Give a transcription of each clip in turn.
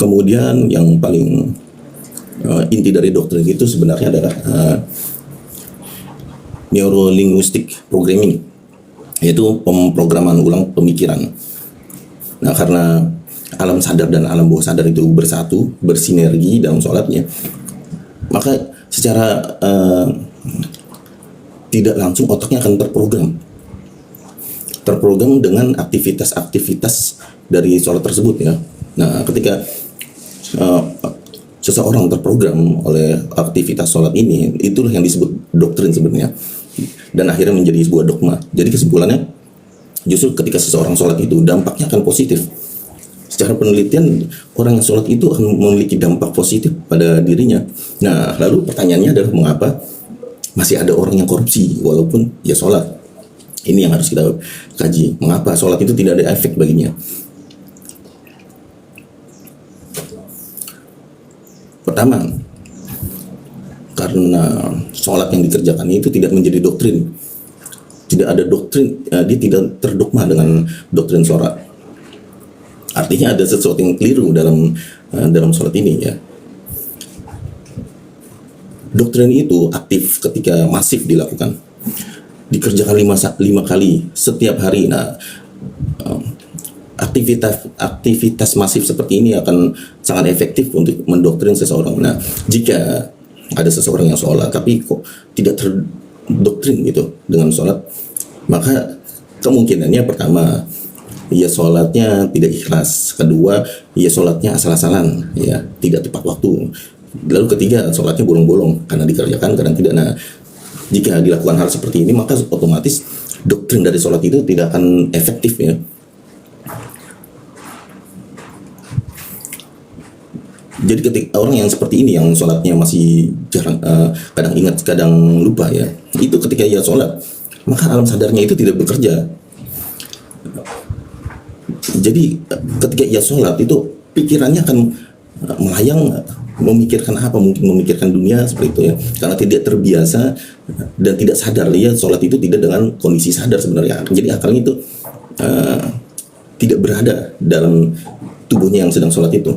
Kemudian yang paling inti dari doktrin itu sebenarnya adalah neurolinguistic programming, yaitu pemrograman ulang pemikiran. Nah, karena alam sadar dan alam bawah sadar itu bersatu, bersinergi dalam sholatnya, maka secara tidak langsung otaknya akan terprogram dengan aktivitas-aktivitas dari sholat tersebut ya. Nah, ketika seseorang terprogram oleh aktivitas sholat ini, itulah yang disebut doktrin sebenarnya, dan akhirnya menjadi sebuah dogma. Jadi kesimpulannya, justru ketika seseorang sholat itu dampaknya akan positif. Secara penelitian, orang yang sholat itu akan memiliki dampak positif pada dirinya. Nah, lalu pertanyaannya adalah mengapa masih ada orang yang korupsi walaupun ya sholat? Ini yang harus kita kaji. Mengapa sholat itu tidak ada efek baginya? Pertama, karena sholat yang dikerjakan itu tidak menjadi doktrin. Tidak ada doktrin, dia tidak terdogma dengan doktrin sholat. Artinya ada sesuatu yang keliru dalam sholat ini ya. Doktrin itu aktif ketika masif dilakukan, dikerjakan 5 kali setiap hari. Nah, aktivitas masif seperti ini akan sangat efektif untuk mendoktrin seseorang. Nah, jika ada seseorang yang sholat tapi kok tidak terdoktrin gitu dengan sholat, maka kemungkinannya pertama, ya sholatnya tidak ikhlas. Kedua, ya sholatnya asal-asalan, ya tidak tepat waktu. Lalu ketiga, sholatnya bolong-bolong karena dikerjakan kadang tidak. Nah, jika dilakukan hal seperti ini, maka otomatis doktrin dari sholat itu tidak akan efektif ya. Jadi ketika orang yang seperti ini, yang sholatnya masih jarang, kadang ingat kadang lupa ya, itu ketika ia sholat, maka alam sadarnya itu tidak bekerja. Jadi ketika ia sholat itu pikirannya akan melayang, memikirkan apa, mungkin memikirkan dunia seperti itu ya, karena tidak terbiasa dan tidak sadar. Dia sholat itu tidak dengan kondisi sadar sebenarnya. Jadi akalnya itu tidak berada dalam tubuhnya yang sedang sholat itu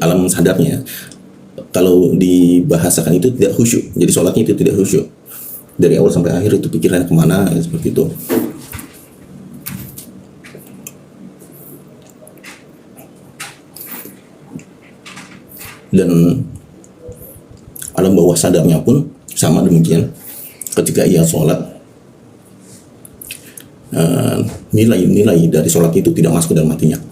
alam sadarnya. Kalau dibahasakan itu tidak khusyuk, jadi sholatnya itu tidak khusyuk dari awal sampai akhir, itu pikirannya kemana ya, seperti itu. Dan alam bawah sadarnya pun sama demikian. Ketika ia sholat, nilai-nilai dari sholat itu tidak masuk ke dalam hatinya.